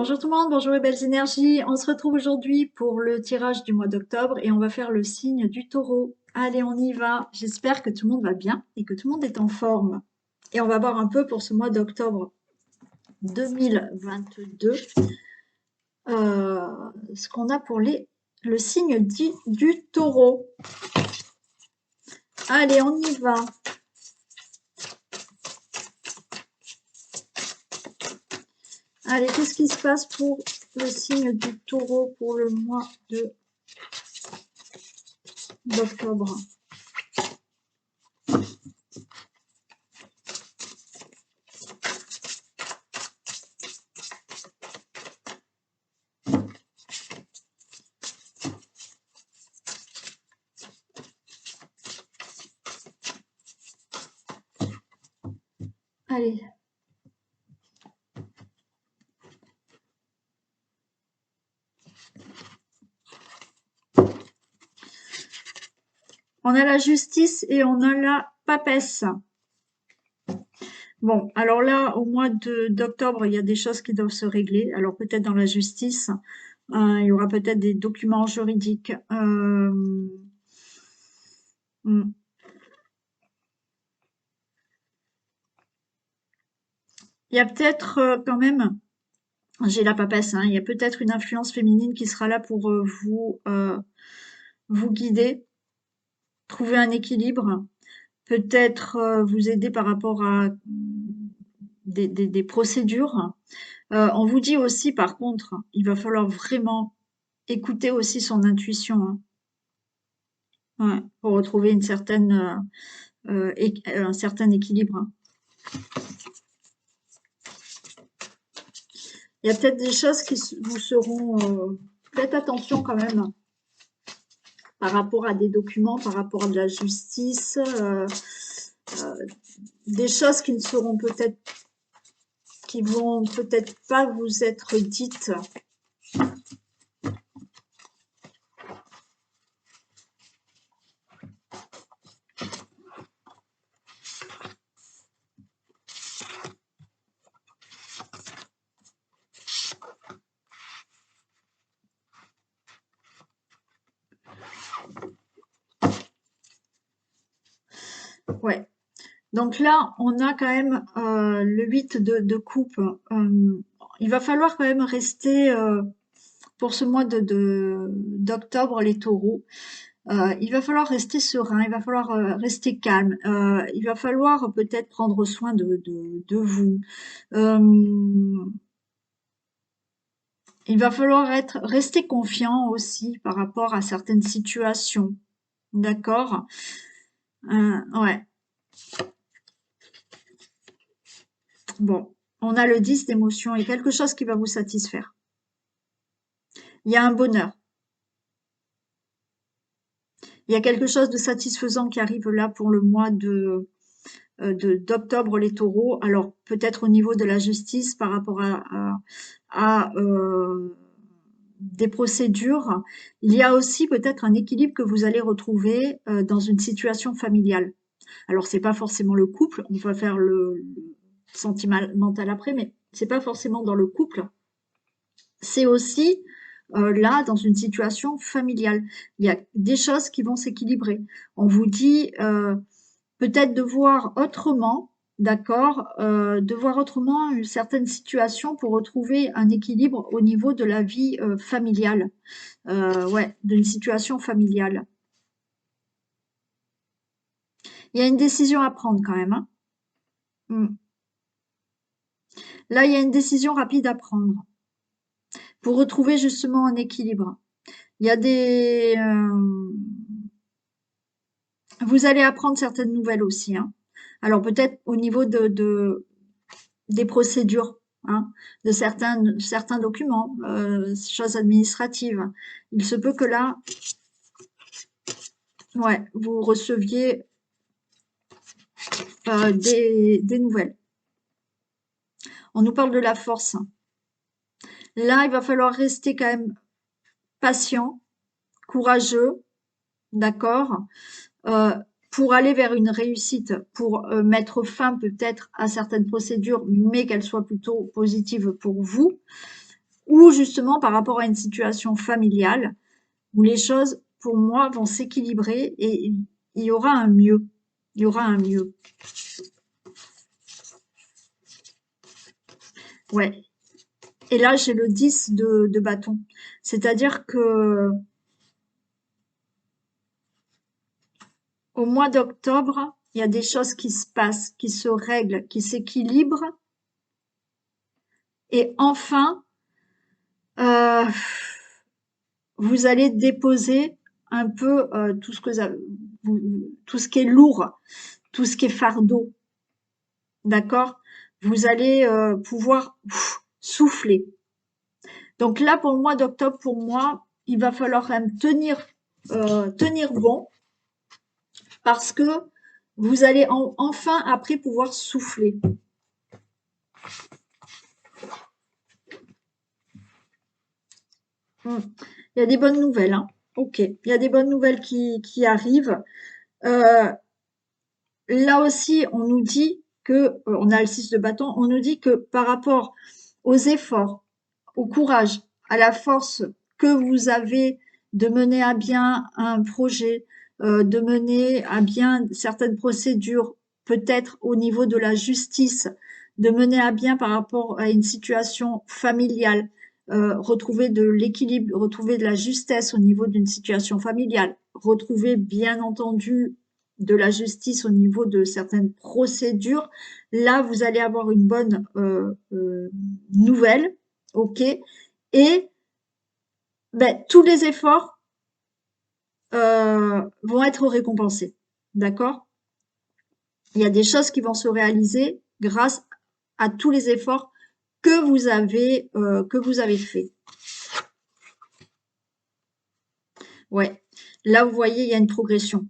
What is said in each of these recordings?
Bonjour tout le monde, bonjour les belles énergies. On se retrouve aujourd'hui pour le tirage du mois d'octobre et on va faire le signe du taureau. Allez, on y va. J'espère que tout le monde va bien et que tout le monde est en forme. Et on va voir un peu pour ce mois d'octobre 2022 ce qu'on a pour le signe du taureau. Allez, on y va. Allez, qu'est-ce qui se passe pour le signe du taureau pour le mois d'octobre? Allez. On a la justice et on a la papesse. Bon, alors là, au mois d'octobre, il y a des choses qui doivent se régler. Alors peut-être dans la justice, il y aura peut-être des documents juridiques. Hmm. Il y a peut-être quand même, j'ai la papesse, hein, il y a peut-être une influence féminine qui sera là pour vous guider, trouver un équilibre, peut-être vous aider par rapport à des procédures. On vous dit aussi, par contre, il va falloir vraiment écouter aussi son intuition, hein. Ouais, pour retrouver une certaine, un certain équilibre, hein. Il y a peut-être des choses qui vous seront... faites attention quand même par rapport à des documents, par rapport à de la justice, des choses qui ne seront peut-être, qui vont peut-être pas vous être dites. Ouais. Donc là, on a quand même le 8 de coupe. Il va falloir quand même rester, pour ce mois d'octobre, les taureaux, il va falloir rester serein, il va falloir rester calme, il va falloir peut-être prendre soin de vous. Il va falloir rester confiant aussi par rapport à certaines situations. D'accord? Ouais. Bon, on a le 10 d'émotion et quelque chose qui va vous satisfaire. Il y a un bonheur. Il y a quelque chose de satisfaisant qui arrive là pour le mois d'octobre, les taureaux. Alors, peut-être au niveau de la justice par rapport à des procédures. Il y a aussi peut-être un équilibre que vous allez retrouver dans une situation familiale. Alors, c'est pas forcément le couple, on va faire le sentimental après, mais c'est pas forcément dans le couple. C'est aussi là dans une situation familiale. Il y a des choses qui vont s'équilibrer. On vous dit peut-être de voir autrement, d'accord, de voir autrement une certaine situation pour retrouver un équilibre au niveau de la vie familiale, ouais, d'une situation familiale. Il y a une décision à prendre quand même, hein. Mm. Là, il y a une décision rapide à prendre pour retrouver justement un équilibre. Il y a vous allez apprendre certaines nouvelles aussi, hein. Alors peut-être au niveau des procédures, hein, de certains documents, choses administratives. Il se peut que là, ouais, vous receviez des nouvelles. On nous parle de la force. Là, il va falloir rester quand même patient, courageux, d'accord, pour aller vers une réussite, pour mettre fin peut-être à certaines procédures, mais qu'elles soient plutôt positives pour vous. ou justement par rapport à une situation familiale où les choses, pour moi, vont s'équilibrer et il y aura un mieux. Il y aura un mieux. Ouais. Et là, j'ai le 10 de bâton. C'est-à-dire que au mois d'octobre, il y a des choses qui se passent, qui se règlent, qui s'équilibrent. Et enfin, euh, vous allez déposer un peu tout ce que tout ce qui est lourd, tout ce qui est fardeau, d'accord? Vous allez pouvoir souffler. Donc là, pour le mois d'octobre, pour moi, il va falloir quand même tenir bon parce que vous allez enfin après pouvoir souffler. Il y a des bonnes nouvelles, hein. Ok, il y a des bonnes nouvelles qui arrivent. Euh, Là aussi, on nous dit que, on a le 6 de bâton, on nous dit que par rapport aux efforts, au courage, à la force que vous avez de mener à bien un projet, de mener à bien certaines procédures, peut-être au niveau de la justice, de mener à bien par rapport à une situation familiale, retrouver de l'équilibre, retrouver de la justesse au niveau d'une situation familiale, retrouver bien entendu de la justice au niveau de certaines procédures. Là, vous allez avoir une bonne nouvelle, ok, et ben, tous les efforts vont être récompensés, d'accord? Il y a des choses qui vont se réaliser grâce à tous les efforts que vous avez fait. Ouais, là vous voyez, il y a une progression.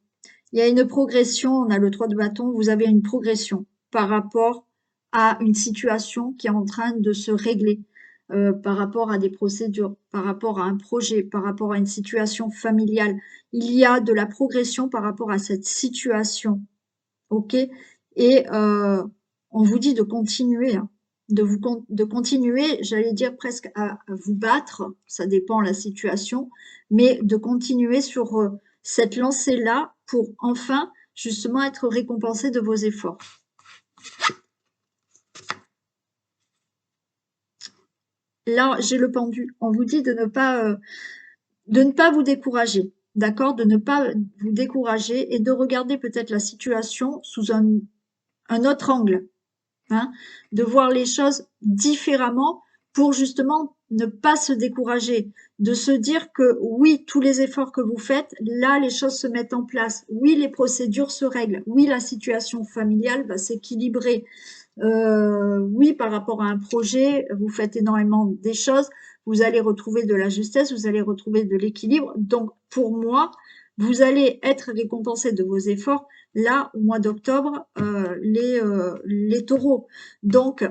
Il y a une progression, on a le 3 de bâton, vous avez une progression par rapport à une situation qui est en train de se régler, par rapport à des procédures, par rapport à un projet, par rapport à une situation familiale. Il y a de la progression par rapport à cette situation, ok? Et on vous dit de continuer, hein, de continuer, j'allais dire presque à vous battre, ça dépend de la situation, mais de continuer sur cette lancée-là pour enfin justement être récompensé de vos efforts. Là, j'ai le pendu. On vous dit de ne pas vous décourager, d'accord? De ne pas vous décourager et de regarder peut-être la situation sous un autre angle, hein, de voir les choses différemment pour justement ne pas se décourager, de se dire que oui, tous les efforts que vous faites, là, les choses se mettent en place. Oui, les procédures se règlent. Oui, la situation familiale va s'équilibrer. Oui, par rapport à un projet, vous faites énormément des choses. Vous allez retrouver de la justesse, vous allez retrouver de l'équilibre. Donc, pour moi, vous allez être récompensé de vos efforts là, au mois d'octobre, les taureaux. Donc,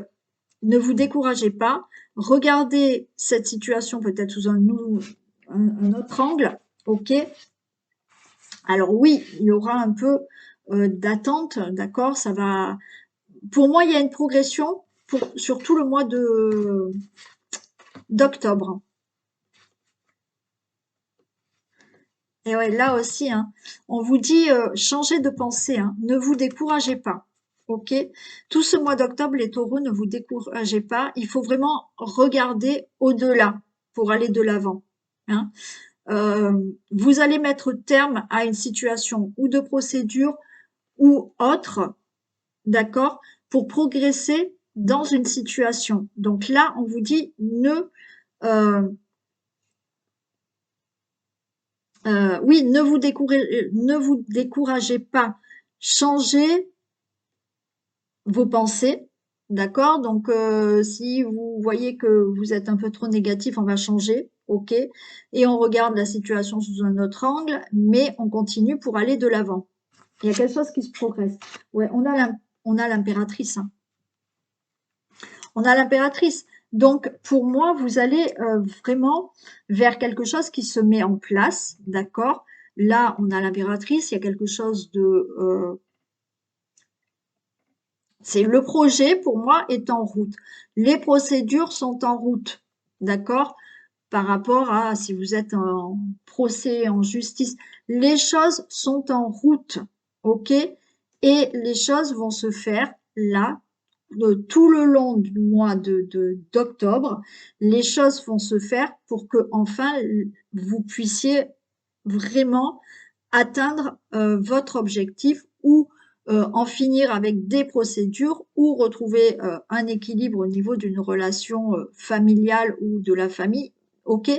ne vous découragez pas. Regardez cette situation peut-être sous un autre angle. OK? Alors oui, il y aura un peu d'attente, d'accord? Ça va. Pour moi, il y a une progression sur tout le mois d'octobre. Et ouais, là aussi, hein, on vous dit changez de pensée, hein, ne vous découragez pas. Ok? Tout ce mois d'octobre, les taureaux, ne vous découragez pas. Il faut vraiment regarder au-delà pour aller de l'avant, hein. Vous allez mettre terme à une situation ou de procédure ou autre, d'accord, pour progresser dans une situation. Donc là, on vous dit euh, oui, ne vous découragez pas. Changez vos pensées, d'accord? Donc, si vous voyez que vous êtes un peu trop négatif, on va changer, ok? Et on regarde la situation sous un autre angle, mais on continue pour aller de l'avant. Il y a quelque chose qui se progresse. Ouais, on a l'impératrice, hein. On a l'impératrice. Donc, pour moi, vous allez vraiment vers quelque chose qui se met en place, d'accord? Là, on a l'impératrice, il y a quelque chose de... c'est le projet, pour moi, est en route. Les procédures sont en route, d'accord? Par rapport à si vous êtes en procès, en justice. Les choses sont en route, ok? Et les choses vont se faire là, tout le long du mois d'octobre. Les choses vont se faire pour que enfin vous puissiez vraiment atteindre votre objectif ou en finir avec des procédures ou retrouver un équilibre au niveau d'une relation familiale ou de la famille. Ok,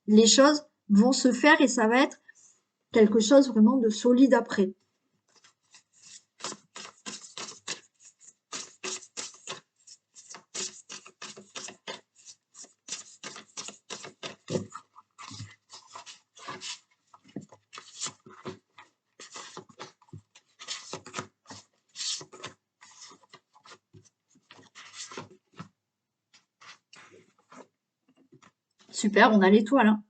les choses vont se faire et ça va être quelque chose vraiment de solide après. Super, on a l'étoile, hein.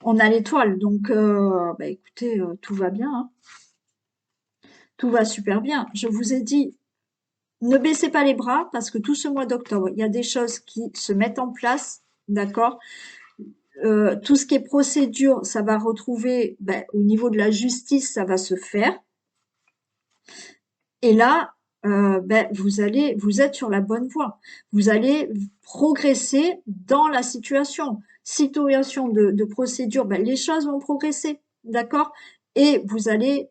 On a l'étoile, donc bah, écoutez, tout va bien, hein. Tout va super bien. Je vous ai dit, ne baissez pas les bras parce que tout ce mois d'octobre, il y a des choses qui se mettent en place, d'accord? Tout ce qui est procédure, ça va retrouver, ben, au niveau de la justice, ça va se faire. Et là, ben, vous êtes sur la bonne voie. Vous allez progresser dans la situation. Situation de procédure, ben, les choses vont progresser, d'accord? Et vous allez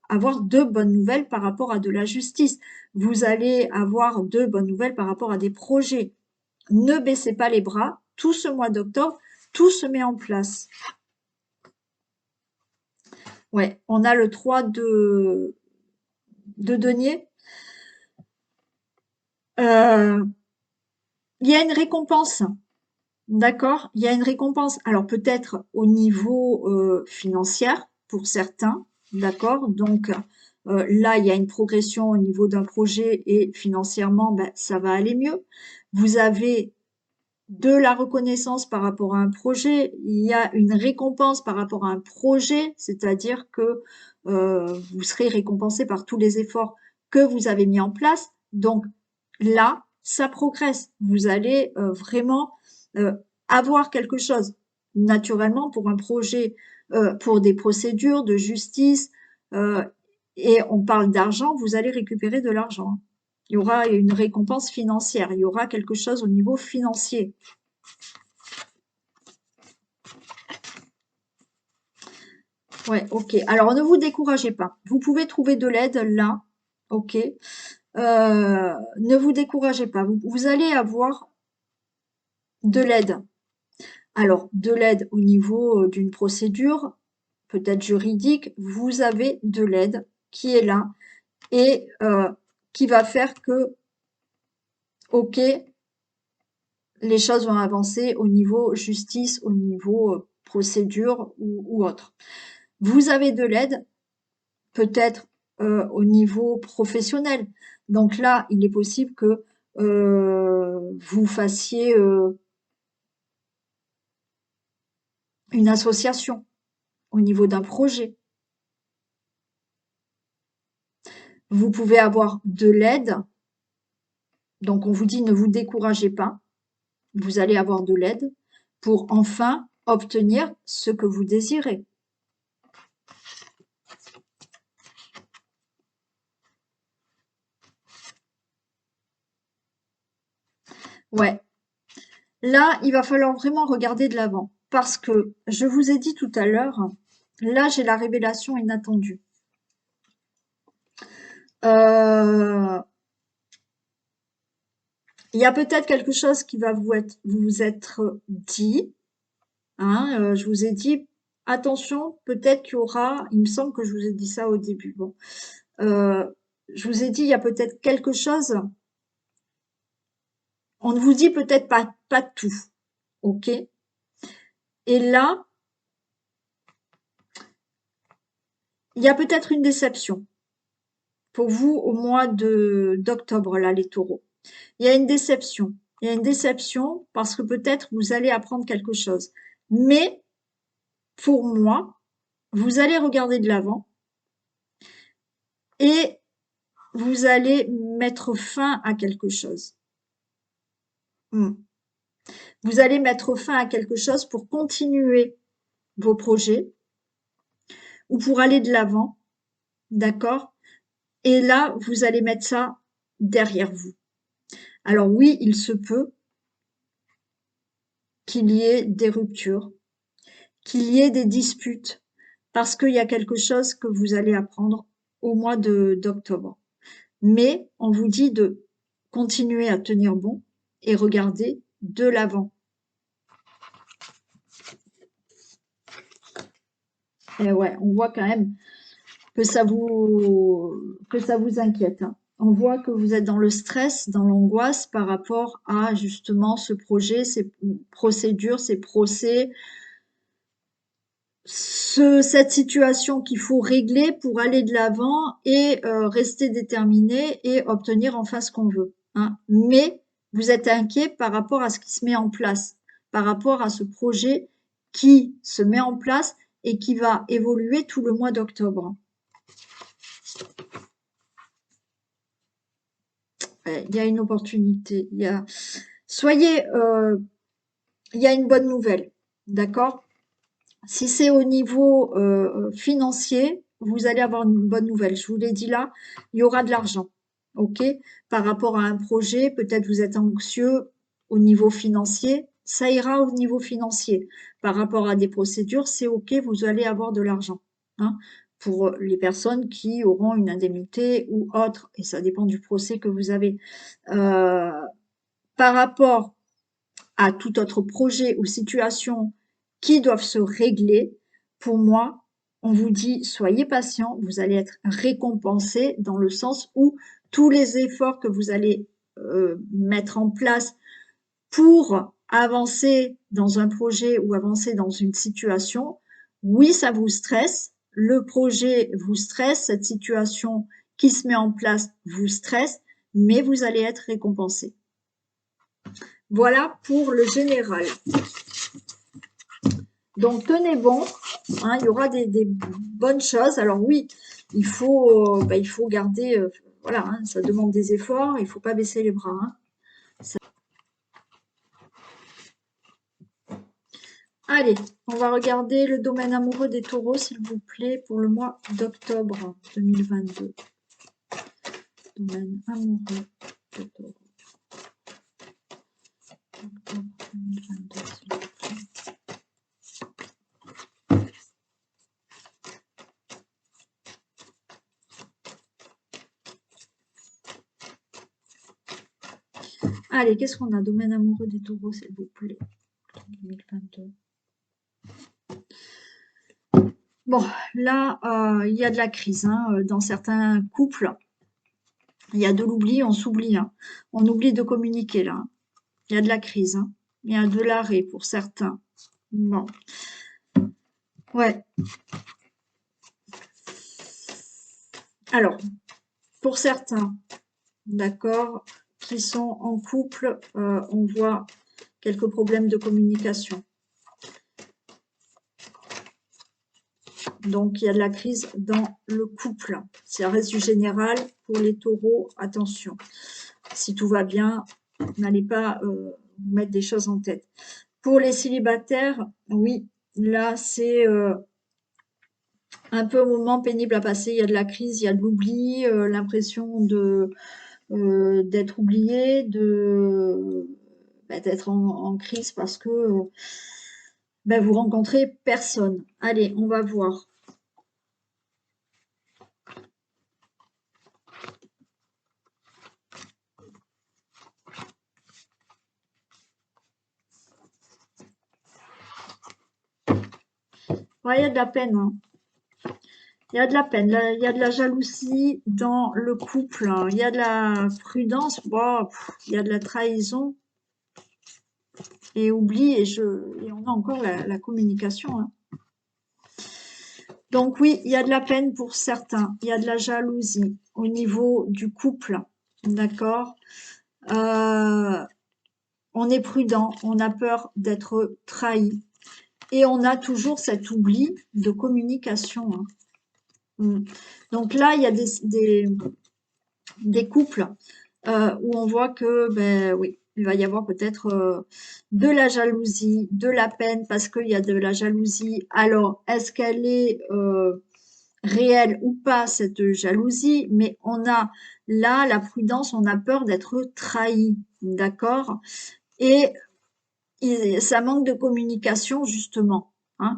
avoir de bonnes nouvelles par rapport à de la justice. Vous allez avoir de bonnes nouvelles par rapport à des projets. Ne baissez pas les bras. Tout ce mois d'octobre, tout se met en place. Ouais, on a le 3 de denier. Euh, il y a une récompense, d'accord? Il y a une récompense. Alors peut-être au niveau financier pour certains, d'accord? Donc là, il y a une progression au niveau d'un projet et financièrement, ben, ça va aller mieux. Vous avez de la reconnaissance par rapport à un projet, il y a une récompense par rapport à un projet, c'est-à-dire que vous serez récompensé par tous les efforts que vous avez mis en place. Donc là, ça progresse. Vous allez vraiment euh, avoir quelque chose. Naturellement, pour un projet, pour des procédures de justice, euh, et on parle d'argent, vous allez récupérer de l'argent. Il y aura une récompense financière, il y aura quelque chose au niveau financier. Ouais, ok. Alors ne vous découragez pas. Vous pouvez trouver de l'aide là, ok. Ne vous découragez pas. Vous allez avoir de l'aide. Alors, de l'aide au niveau d'une procédure, peut-être juridique, vous avez de l'aide qui est là et qui va faire que, ok, les choses vont avancer au niveau justice, au niveau procédure ou autre. Vous avez de l'aide, peut-être au niveau professionnel. Donc là, il est possible que vous fassiez une association au niveau d'un projet. Vous pouvez avoir de l'aide. Donc on vous dit ne vous découragez pas. Vous allez avoir de l'aide pour enfin obtenir ce que vous désirez. Ouais. Là, il va falloir vraiment regarder de l'avant parce que je vous ai dit tout à l'heure, là j'ai la révélation inattendue. Euh, il y a peut-être quelque chose qui va vous être dit, hein, je vous ai dit, attention, peut-être qu'il y aura, il me semble que je vous ai dit ça au début. Bon, euh, je vous ai dit, il y a peut-être quelque chose, on ne vous dit peut-être pas tout, ok? Et là, il y a peut-être une déception pour vous au mois d'octobre, là, les taureaux. Il y a une déception. Il y a une déception parce que peut-être vous allez apprendre quelque chose. Mais pour moi, vous allez regarder de l'avant et vous allez mettre fin à quelque chose. Hmm. Vous allez mettre fin à quelque chose pour continuer vos projets ou pour aller de l'avant, d'accord? Et là, vous allez mettre ça derrière vous. Alors oui, il se peut qu'il y ait des ruptures, qu'il y ait des disputes, parce qu'il y a quelque chose que vous allez apprendre au mois d'octobre. Mais on vous dit de continuer à tenir bon et regarder de l'avant. Et ouais, on voit quand même que ça vous inquiète, hein. On voit que vous êtes dans le stress, dans l'angoisse par rapport à justement ce projet, ces procédures, ces procès, cette situation qu'il faut régler pour aller de l'avant et rester déterminé et obtenir enfin ce qu'on veut, hein. Mais vous êtes inquiet par rapport à ce qui se met en place, par rapport à ce projet qui se met en place et qui va évoluer tout le mois d'octobre. Il y a une opportunité. Soyez, il y a une bonne nouvelle, d'accord? Si c'est au niveau financier, vous allez avoir une bonne nouvelle. Je vous l'ai dit là, il y aura de l'argent, ok? Par rapport à un projet, peut-être vous êtes anxieux au niveau financier, ça ira au niveau financier. Par rapport à des procédures, c'est ok, vous allez avoir de l'argent, hein, pour les personnes qui auront une indemnité ou autre, et ça dépend du procès que vous avez. Euh, Par rapport à tout autre projet ou situation qui doivent se régler, pour moi, on vous dit soyez patient, vous allez être récompensé dans le sens où tous les efforts que vous allez mettre en place pour avancer dans un projet ou avancer dans une situation, oui, ça vous stresse, le projet vous stresse, cette situation qui se met en place vous stresse, mais vous allez être récompensé. Voilà pour le général. Donc tenez bon, hein, il y aura des bonnes choses. Alors oui, il faut garder, voilà, hein, ça demande des efforts, il ne faut pas baisser les bras, hein. Allez, on va regarder le domaine amoureux des taureaux, s'il vous plaît, pour le mois d'octobre 2022. Domaine amoureux des taureaux. Octobre 2022, s'il vous plaît. Allez, qu'est-ce qu'on a? Domaine amoureux des taureaux, s'il vous plaît. 2022. Bon, là, il y a de la crise, hein, dans certains couples. Il y a de l'oubli, on s'oublie, hein. On oublie de communiquer, là. Il y a de la crise, hein. Il y a de l'arrêt pour certains. Bon. Ouais. Alors, pour certains, d'accord, qui sont en couple, on voit quelques problèmes de communication. Donc, il y a de la crise dans le couple. Ça reste du général. Pour les taureaux, attention. Si tout va bien, n'allez pas vous mettre des choses en tête. Pour les célibataires, oui, là, c'est un peu un moment pénible à passer. Il y a de la crise, il y a de l'oubli, l'impression d'être oublié, d'être en crise parce que vous rencontrez personne. Allez, on va voir. Ouais, il y a de la peine, hein. Il y a de la peine, il y a de la jalousie dans le couple, hein. Il y a de la prudence, bon, il y a de la trahison et oubli, et on a encore la communication, hein. Donc oui, il y a de la peine pour certains, il y a de la jalousie au niveau du couple, d'accord? On est prudent, on a peur d'être trahi et on a toujours cet oubli de communication, hein. Donc là, il y a des couples où on voit que, oui, Il va y avoir peut-être de la jalousie, de la peine parce qu'il y a de la jalousie. Alors, est-ce qu'elle est réelle ou pas, cette jalousie? Mais on a là la prudence, on a peur d'être trahi, d'accord? Et ça manque de communication, justement, hein.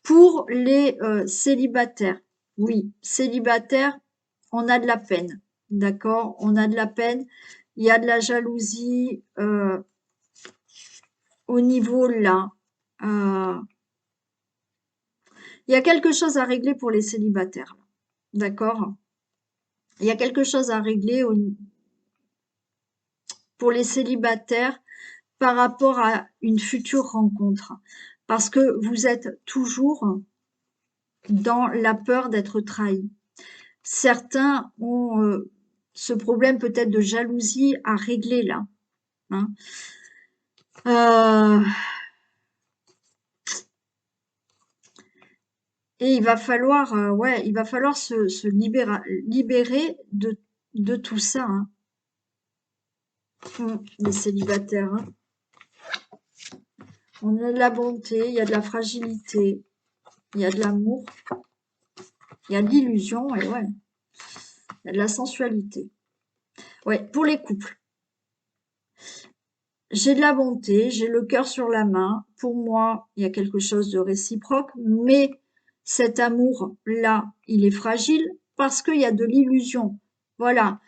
Pour les célibataires, oui, célibataires, on a de la peine, d'accord? On a de la peine, il y a de la jalousie au niveau là. Euh, il y a quelque chose à régler pour les célibataires, d'accord? Il y a quelque chose à régler pour les célibataires par rapport à une future rencontre, parce que vous êtes toujours dans la peur d'être trahi. Certains ont ce problème peut-être de jalousie à régler là, hein. Euh, et il va falloir, ouais, il va falloir se libérer de tout ça, hein. Les célibataires, hein. On a de la bonté, il y a de la fragilité, il y a de l'amour, il y a de l'illusion, et ouais, il y a de la sensualité. Ouais, pour les couples. J'ai de la bonté, j'ai le cœur sur la main. Pour moi, il y a quelque chose de réciproque, mais cet amour-là, il est fragile parce qu'il y a de l'illusion. Voilà,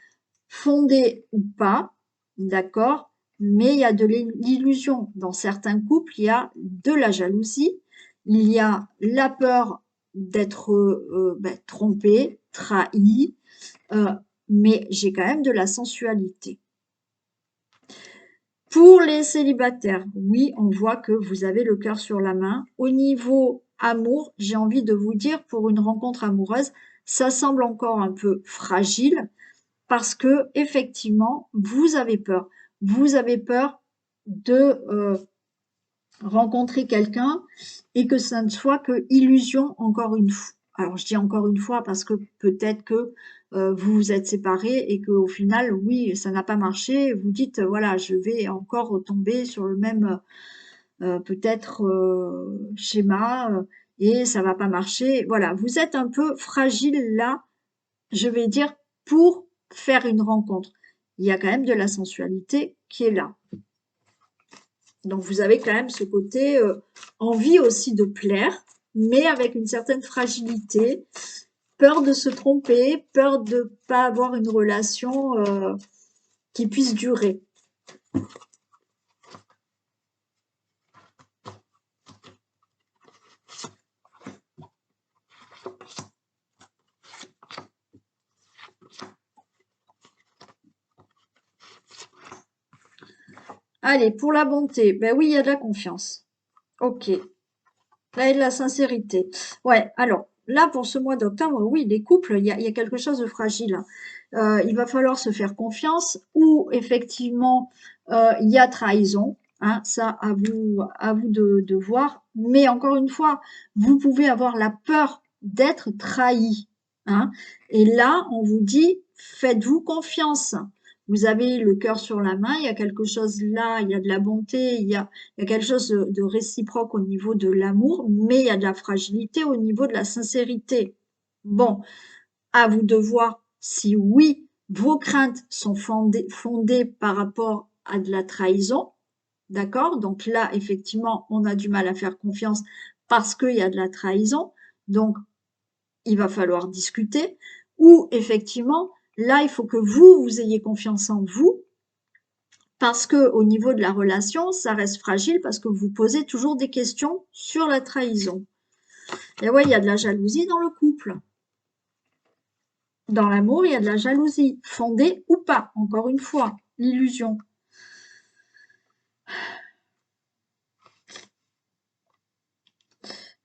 fondé ou pas, d'accord, mais il y a de l'illusion. Dans certains couples, il y a de la jalousie, il y a la peur d'être trompé, trahi, euh, mais j'ai quand même de la sensualité. Pour les célibataires, oui, on voit que vous avez le cœur sur la main. Au niveau amour, j'ai envie de vous dire, pour une rencontre amoureuse, ça semble encore un peu fragile parce que effectivement, vous avez peur. Vous avez peur de rencontrer quelqu'un et que ça ne soit que illusion encore une fois. Alors je dis encore une fois parce que peut-être que vous vous êtes séparés et qu'au final, oui, ça n'a pas marché. Vous dites, voilà, je vais encore retomber sur le même peut-être schéma et ça va pas marcher. Voilà, vous êtes un peu fragile là, je vais dire, pour faire une rencontre. Il y a quand même de la sensualité qui est là. Donc vous avez quand même ce côté envie aussi de plaire, mais avec une certaine fragilité, peur de se tromper, peur de ne pas avoir une relation qui puisse durer. Allez, pour la bonté, ben oui, il y a de la confiance. Ok. Là, il y a de la sincérité. Ouais, alors, là, pour ce mois d'octobre, oui, les couples, il y a quelque chose de fragile, hein. Il va falloir se faire confiance ou effectivement, il y a trahison, hein, ça, à vous de voir. Mais encore une fois, vous pouvez avoir la peur d'être trahi, hein. Et là, on vous dit, faites-vous confiance. Vous avez le cœur sur la main, il y a quelque chose là, il y a de la bonté, il y a quelque chose de réciproque au niveau de l'amour, mais il y a de la fragilité au niveau de la sincérité. Bon, à vous de voir si oui, vos craintes sont fondées par rapport à de la trahison, d'accord? Donc là, effectivement, on a du mal à faire confiance parce qu'il y a de la trahison, donc il va falloir discuter, ou effectivement, là, il faut que vous ayez confiance en vous, parce que au niveau de la relation, ça reste fragile parce que vous posez toujours des questions sur la trahison. Et ouais, il y a de la jalousie dans le couple. Dans l'amour, il y a de la jalousie, fondée ou pas, encore une fois, l'illusion.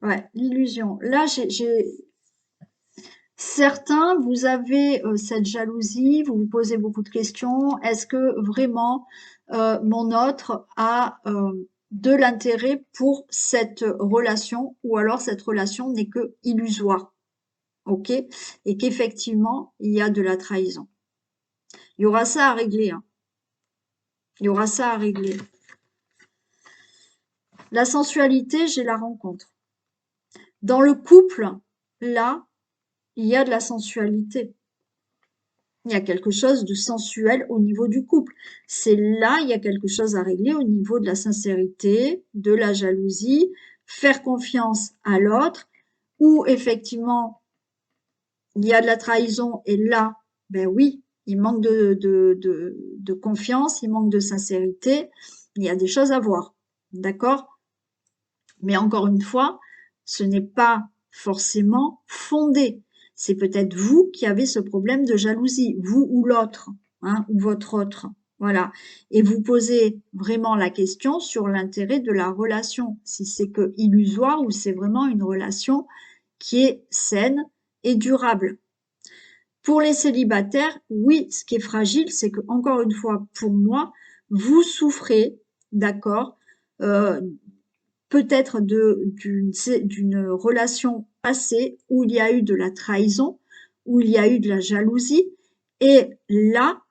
Ouais, l'illusion. Là, certains, vous avez cette jalousie, vous vous posez beaucoup de questions. Est-ce que vraiment mon autre a de l'intérêt pour cette relation ou alors cette relation n'est que illusoire, ok? Et qu'effectivement, il y a de la trahison. Il y aura ça à régler, hein. Il y aura ça à régler. La sensualité, j'ai la rencontre. Dans le couple, là, il y a de la sensualité. Il y a quelque chose de sensuel au niveau du couple. C'est là, il y a quelque chose à régler au niveau de la sincérité, de la jalousie, faire confiance à l'autre, ou effectivement, il y a de la trahison et là, ben oui, il manque de confiance, il manque de sincérité, il y a des choses à voir, d'accord? Mais encore une fois, ce n'est pas forcément fondé. C'est peut-être vous qui avez ce problème de jalousie, vous ou l'autre, hein, ou votre autre. Voilà. Et vous posez vraiment la question sur l'intérêt de la relation, si c'est que illusoire ou c'est vraiment une relation qui est saine et durable. Pour les célibataires, oui, ce qui est fragile, c'est que, encore une fois, pour moi, vous souffrez, d'accord, euh, peut-être d'une relation passée où il y a eu de la trahison, où il y a eu de la jalousie. Et là,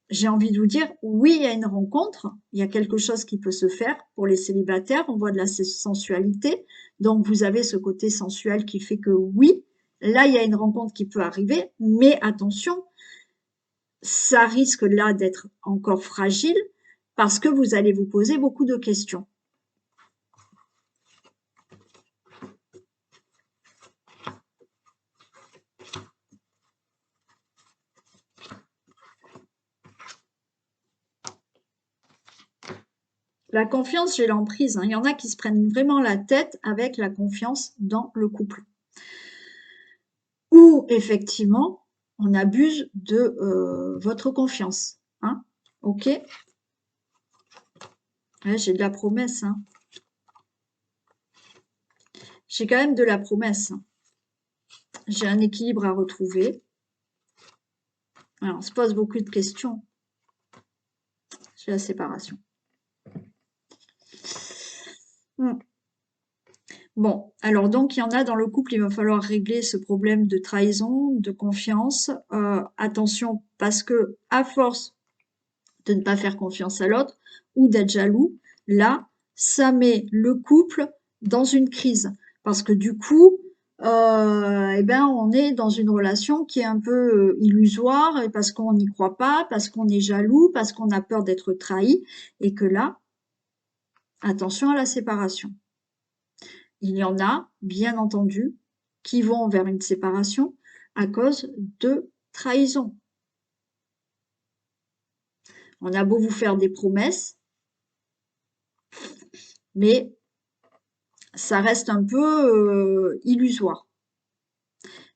j'ai envie de vous dire, oui, il y a une rencontre, il y a quelque chose qui peut se faire pour les célibataires, on voit de la sensualité, donc vous avez ce côté sensuel qui fait que oui, là, il y a une rencontre qui peut arriver, mais attention, ça risque là d'être encore fragile parce que vous allez vous poser beaucoup de questions. La confiance, j'ai l'emprise, hein. Il y en a qui se prennent vraiment la tête avec la confiance dans le couple. Ou effectivement, on abuse de votre confiance. Hein. Ok. Ouais, j'ai de la promesse. Hein. J'ai quand même de la promesse. J'ai un équilibre à retrouver. Alors, on se pose beaucoup de questions. J'ai la séparation. Bon, alors donc il y en a dans le couple, il va falloir régler ce problème de trahison, de confiance. Attention, parce que à force de ne pas faire confiance à l'autre ou d'être jaloux, là, ça met le couple dans une crise. Parce que du coup, eh ben, on est dans une relation qui est un peu illusoire, et parce qu'on n'y croit pas, parce qu'on est jaloux, parce qu'on a peur d'être trahi, et que là, attention à la séparation. Il y en a, bien entendu, qui vont vers une séparation à cause de trahison. On a beau vous faire des promesses, mais ça reste un peu illusoire.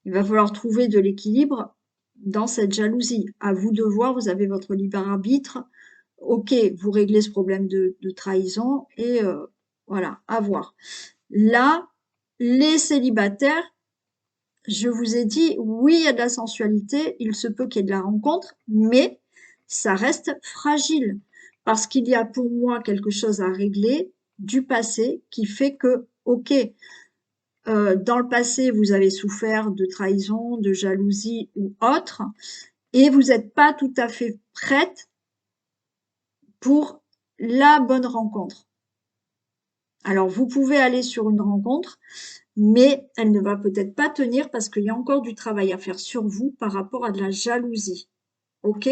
Il va falloir trouver de l'équilibre dans cette jalousie. À vous de voir, vous avez votre libre arbitre. Ok, vous réglez ce problème de trahison et voilà, à voir. Là, les célibataires, je vous ai dit, oui, il y a de la sensualité, il se peut qu'il y ait de la rencontre, mais ça reste fragile parce qu'il y a pour moi quelque chose à régler du passé qui fait que, ok, dans le passé, vous avez souffert de trahison, de jalousie ou autre, et vous n'êtes pas tout à fait prête pour la bonne rencontre. Alors, vous pouvez aller sur une rencontre, mais elle ne va peut-être pas tenir parce qu'il y a encore du travail à faire sur vous par rapport à de la jalousie. Ok?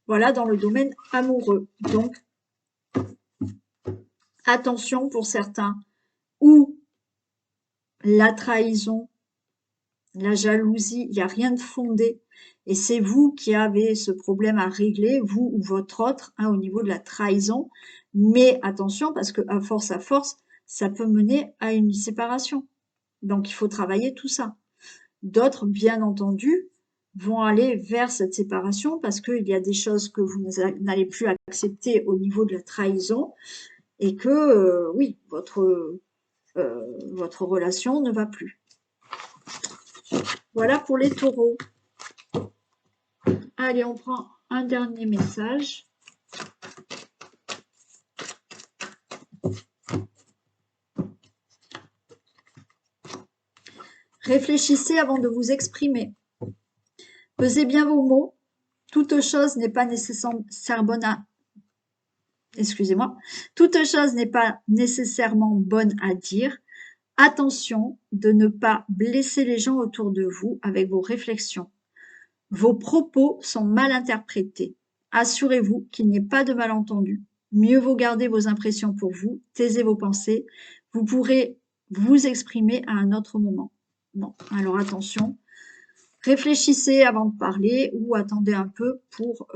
Voilà dans le domaine amoureux. Donc, attention pour certains, ou la trahison, la jalousie, il n'y a rien de fondé. Et c'est vous qui avez ce problème à régler, vous ou votre autre, hein, au niveau de la trahison. Mais attention, parce que à force, ça peut mener à une séparation. Donc, il faut travailler tout ça. D'autres, bien entendu, vont aller vers cette séparation parce qu'il y a des choses que vous n'allez plus accepter au niveau de la trahison et que, oui, votre relation ne va plus. Voilà pour les taureaux. Allez, on prend un dernier message. Réfléchissez avant de vous exprimer. Pesez bien vos mots. Toute chose n'est pas nécessairement excusez-moi, toute chose n'est pas nécessairement bonne à dire. Attention de ne pas blesser les gens autour de vous avec vos réflexions. Vos propos sont mal interprétés. Assurez-vous qu'il n'y ait pas de malentendu. Mieux vaut garder vos impressions pour vous, taisez vos pensées. Vous pourrez vous exprimer à un autre moment. Bon, alors attention, réfléchissez avant de parler ou attendez un peu pour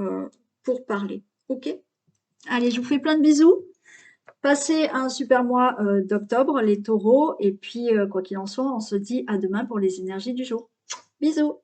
parler. Ok? Allez, je vous fais plein de bisous. Passez un super mois d'octobre, les taureaux. Et puis, quoi qu'il en soit, on se dit à demain pour les énergies du jour. Bisous!